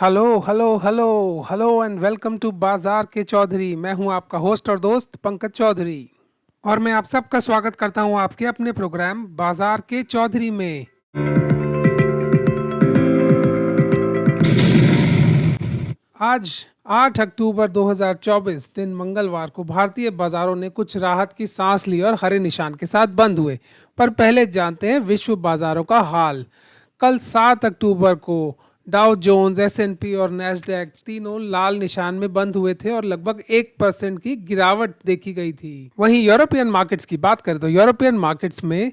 Hello hello hello hello and welcome to Bazaar ke Chaudhary. मैं हूं आपका होस्ट और दोस्त पंकज चौधरी और मैं आप सबका स्वागत करता हूं आपके अपने प्रोग्राम बाजार के चौधरी में। आज 8 अक्टूबर 2024 दिन मंगलवार को भारतीय बाजारों ने कुछ राहत की सांस ली और हरे निशान के साथ बंद हुए। पर पहले जानते हैं विश्व बाजारों का हाल। कल 7 अक्टूबर को डाउ जोन्स, एस&पी और नैस्डैक तीनों लाल निशान में बंद हुए थे और लगभग 1% की गिरावट देखी गई थी। वहीं यूरोपियन मार्केट्स की बात करें तो यूरोपियन मार्केट्स में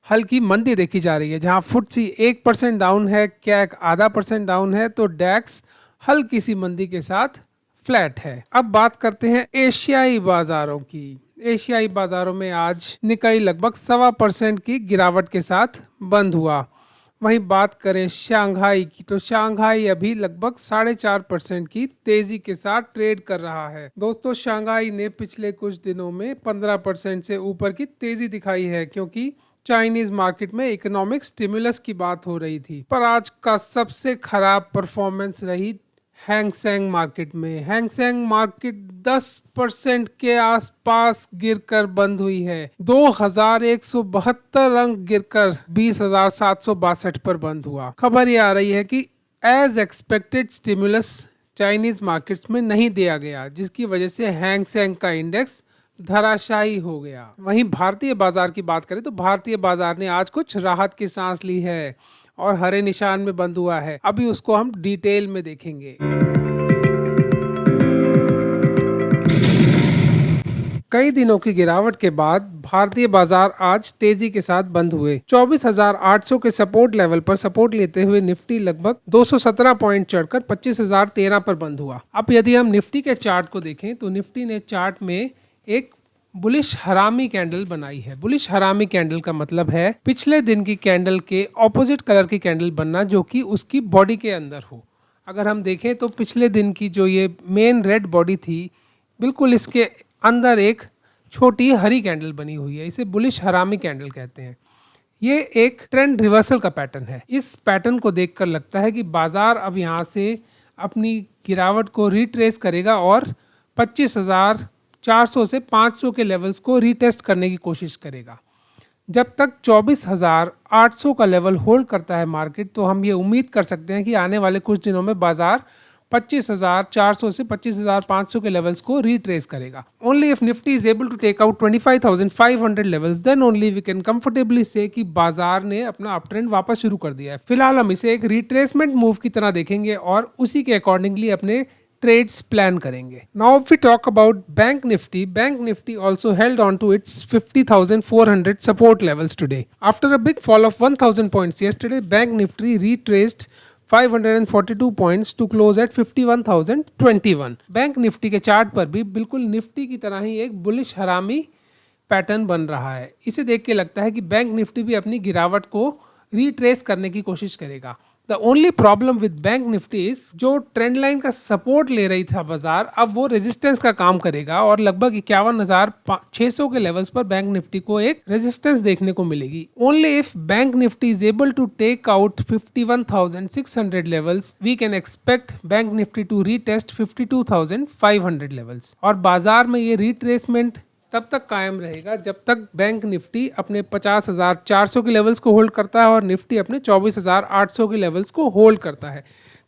हल्की मंदी देखी जा रही है, जहां फुट्सी 1% डाउन है, कैक आधा परसेंट डाउन है, तो डैक्स हल्की सी मंदी के साथ फ्लैट है। अब बात करते हैं एशियाई बाजारों की। एशियाई बाजारों में आज निकाई लगभग 1.25% की गिरावट के साथ बंद हुआ। वहीं बात करें शंघाई की तो शंघाई अभी लगभग 4.5% की तेजी के साथ ट्रेड कर रहा है। दोस्तों, शंघाई ने पिछले कुछ दिनों में 15% से ऊपर की तेजी दिखाई है, क्योंकि चाइनीज मार्केट में इकोनॉमिक स्टिमुलस की बात हो रही थी। पर आज का सबसे खराब परफॉर्मेंस रही हैंगसेंग मार्केट में। हैंगसेंग मार्केट 10% के आसपास गिरकर बंद हुई है। 2172 अंक गिरकर 20,762 पर बंद हुआ। खबर ये आ रही है कि as expected stimulus Chinese markets में नहीं दिया गया, जिसकी वजह से हैंगसेंग का इंडेक्स धराशायी हो गया। वहीं भारतीय बाजार की बात करें तो भारतीय बाजार ने आज कुछ राहत की सांस ली है और हरे निशान में बंद हुआ है। अभी उसको हम डिटेल में देखेंगे। कई दिनों की गिरावट के बाद भारतीय बाजार आज तेजी के साथ बंद हुए। 24,800 के सपोर्ट लेवल पर सपोर्ट लेते हुए निफ्टी लगभग 217 पॉइंट चढ़कर 25,013 पर बंद हुआ। अब यदि हम निफ्टी के चार्ट को देखें तो निफ्टी ने चार्ट में एक बुलिश हरामी कैंडल बनाई है। बुलिश हरामी कैंडल का मतलब है पिछले दिन की कैंडल के ऑपोजिट कलर की कैंडल बनना, जो कि उसकी बॉडी के अंदर हो। अगर हम देखें तो पिछले दिन की जो ये मेन रेड बॉडी थी, बिल्कुल इसके अंदर एक छोटी हरी कैंडल बनी हुई है। इसे बुलिश हरामी कैंडल कहते हैं। ये एक ट्रेंड रिवर्सल का पैटर्न है। इस पैटर्न को देखकर लगता है कि बाजार अब यहाँ से अपनी गिरावट को रिट्रेस करेगा और 25,400 से 500 के लेवल्स को रीटेस्ट करने की कोशिश करेगा। जब तक 24,800 का लेवल होल्ड करता है मार्केट, तो हम ये उम्मीद कर सकते हैं कि आने वाले कुछ दिनों में बाजार 25,400 से 25,500 के लेवल्स को रिट्रेस करेगा। Only if Nifty is able to take out 25,500 levels, then only we can comfortably say कि बाजार ने अपना अप ट्रेंड वापस शुरू कर दिया है। फिलहाल हम इसे एक रिट्रेसमेंट मूव की तरह देखेंगे और उसी के अकॉर्डिंगली अपने ट्रेड्स प्लान करेंगे। Now if we talk about bank Nifty also held on to its 50,400 support levels today. After a big fall of 1,000 points yesterday, Bank Nifty retraced 542 points to close at 51,021. Bank Nifty के chart पर भी बिल्कुल Nifty की तरह ही एक bullish हरामी pattern बन रहा है। इसे देख के लगता है कि बैंक निफ्टी भी अपनी गिरावट को रिट्रेस करने की कोशिश करेगा। The only problem with bank Nifty is जो ट्रेंड लाइन का सपोर्ट ले रही था बाजार, अब वो रेजिस्टेंस का काम करेगा और लगभग 51,600 के लेवल्स पर बैंक निफ्टी को एक रेजिस्टेंस देखने को मिलेगी। Only if bank Nifty is able to take out 51,600 levels, we can expect bank Nifty to retest 52,500 levels. और बाजार में ये रिट्रेसमेंट तब तक कायम रहेगा जब तक बैंक निफ्टी अपने 50,400 के लेवल्स को होल्ड करता है और निफ्टी अपने 24,800 के लेवल्स को होल्ड करता है।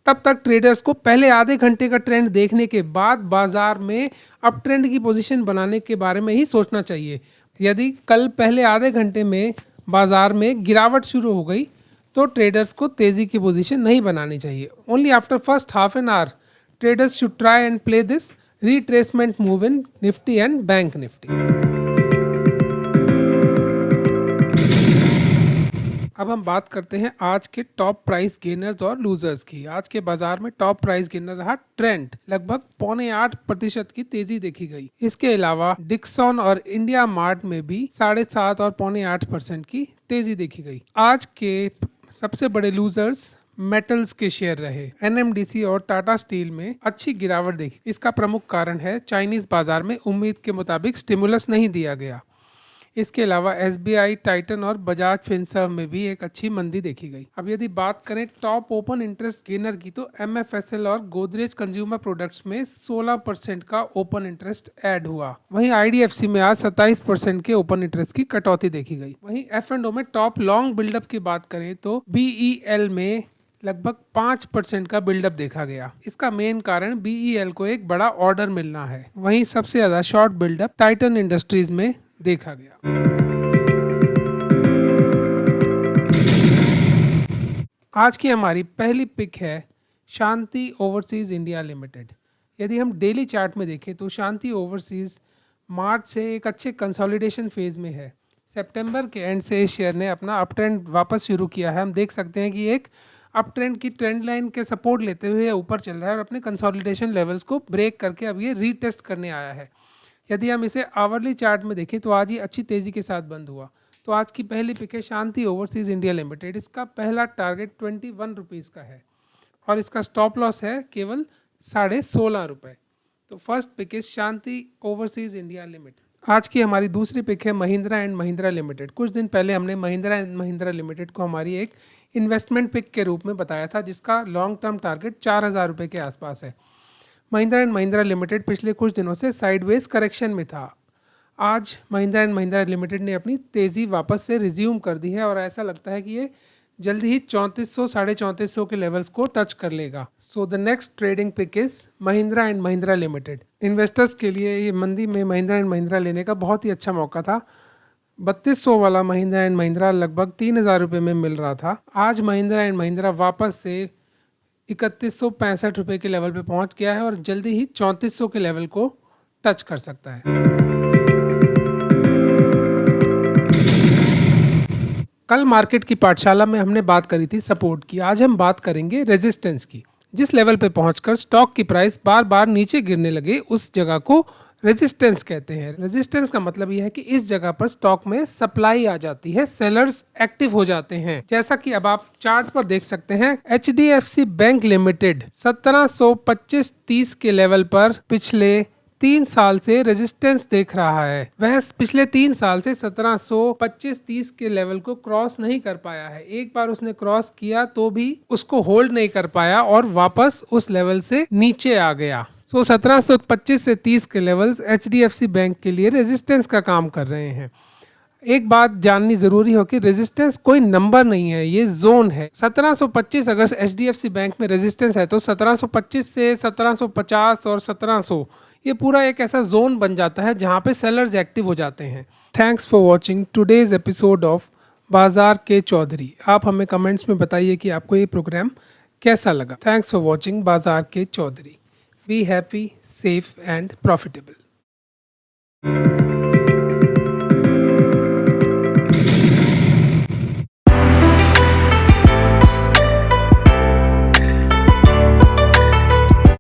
तब तक ट्रेडर्स को पहले आधे घंटे का ट्रेंड देखने के बाद बाजार में अप ट्रेंड की पोजीशन बनाने के बारे में ही सोचना चाहिए। यदि कल पहले आधे घंटे में बाजार में गिरावट शुरू हो गई तो ट्रेडर्स को तेजी की पोजीशन नहीं बनानी चाहिए। Only after first half an hour traders should try and play this retracement move in Nifty and Bank Nifty. अब हम बात करते हैं आज के टॉप प्राइस गेनर्स और लूजर्स की। आज के बाजार में टॉप प्राइस गेनर रहा ट्रेंड, लगभग 7.25% की तेजी देखी गई। इसके अलावा डिक्सन और इंडिया मार्ट में भी 7.5 और 7.25% की तेजी देखी गई। आज के सबसे बड़े लूजर्स मेटल्स के शेयर रहे। एनएमडीसी और टाटा स्टील में अच्छी गिरावट देखी। इसका प्रमुख कारण है चाइनीज बाजार में उम्मीद के मुताबिक स्टिमुलस नहीं दिया गया। इसके अलावा SBI, टाइटन और बजाज फिनसर्व में भी एक अच्छी मंदी देखी गई। अब यदि बात करें टॉप ओपन इंटरेस्ट गेनर की, तो MFSL और गोदरेज कंज्यूमर प्रोडक्ट्स में 16% का ओपन इंटरेस्ट ऐड हुआ। वहीं IDFC में आज 27% के ओपन इंटरेस्ट की कटौती देखी गई। वहीं F&O में टॉप लॉन्ग बिल्डअप की बात करें तो BEL में लगभग 5% का बिल्डअप देखा गया। इसका मेन कारण BEL को एक बड़ा ऑर्डर मिलना है। वहीं सबसे ज्यादा शॉर्ट बिल्डअप टाइटन इंडस्ट्रीज में देखा गया। आज की हमारी पहली पिक है शांति ओवरसीज इंडिया लिमिटेड। यदि हम डेली चार्ट में देखें तो शांति ओवरसीज मार्च से एक अच्छे कंसोलिडेशन फेज में है। सितंबर के एंड से इस शेयर ने अपना अप ट्रेंड वापस शुरू किया है। हम देख सकते हैं कि एक अप ट्रेंड की ट्रेंड लाइन के सपोर्ट लेते हुए ऊपर चल रहा है और अपने कंसोलिडेशन लेवल्स को ब्रेक करके अब ये रीटेस्ट करने आया है। यदि हम इसे आवरली चार्ट में देखें तो आज ये अच्छी तेज़ी के साथ बंद हुआ। तो आज की पहली पिक है शांति ओवरसीज इंडिया लिमिटेड। इसका पहला टारगेट 21 रुपीज़ का है और इसका स्टॉप लॉस है केवल 16.5 रुपये। तो first pick is Shanti Overseas India Limited. आज की हमारी दूसरी पिक है महिंद्रा एंड महिंद्रा लिमिटेड। कुछ दिन पहले हमने महिंद्रा एंड महिंद्रा लिमिटेड को हमारी एक इन्वेस्टमेंट पिक के रूप में बताया था, जिसका लॉन्ग टर्म टारगेट 4,000 रुपये के आसपास है। महिंद्रा एंड महिंद्रा लिमिटेड पिछले कुछ दिनों से साइडवेज करेक्शन में था। आज महिंद्रा एंड महिंद्रा लिमिटेड ने अपनी तेज़ी वापस से रिज्यूम कर दी है और ऐसा लगता है कि ये जल्दी ही 3400 3450 के लेवल्स को टच कर लेगा। So the next trading pick is Mahindra and Mahindra Limited. Investors के लिए ये मंदी में महिंद्रा एंड महिंद्रा लेने का बहुत ही अच्छा मौका था। 3200 वाला महिंद्रा एंड महिंद्रा लगभग 3,000 रुपये में मिल रहा था। आज महिंद्रा एंड महिंद्रा वापस से 3165 रुपये के लेवल पे पहुंच गया है और जल्दी ही 3400 के लेवल को टच कर सकता है। कल मार्केट की पाठशाला में हमने बात करी थी सपोर्ट की। आज हम बात करेंगे रेजिस्टेंस की। जिस लेवल पे पहुंचकर स्टॉक की प्राइस बार बार नीचे गिरने लगे उस जगह को रेजिस्टेंस कहते हैं। रेजिस्टेंस का मतलब यह है कि इस जगह पर स्टॉक में सप्लाई आ जाती है, सेलर्स एक्टिव हो जाते हैं। जैसा कि अब आप चार्ट पर देख सकते हैं, HDFC बैंक लिमिटेड 1725.30 के लेवल पर पिछले 3 साल से रेजिस्टेंस देख रहा है। वह पिछले 3 साल से 1725.30 के लेवल को क्रॉस नहीं कर पाया है। एक बार उसने क्रॉस किया तो भी उसको होल्ड नहीं कर पाया और वापस उस लेवल से नीचे आ गया। 1725 से 30 के लेवल्स HDFC बैंक के लिए रेजिस्टेंस का काम कर रहे हैं। एक बात जाननी जरूरी हो कि रेजिस्टेंस कोई नंबर नहीं है, ये जोन है। 1725 अगर HDFC बैंक में रेजिस्टेंस है तो 1725 से 1750 और 1700 ये पूरा एक ऐसा जोन बन जाता है जहाँ पे सेलर्स एक्टिव हो जाते हैं। Thanks for watching today's episode of बाजार के चौधरी। आप हमें कमेंट्स में बताइए कि आपको ये प्रोग्राम कैसा लगा। Thanks for watching Bazaar ke Chaudhary. Be happy, safe and profitable.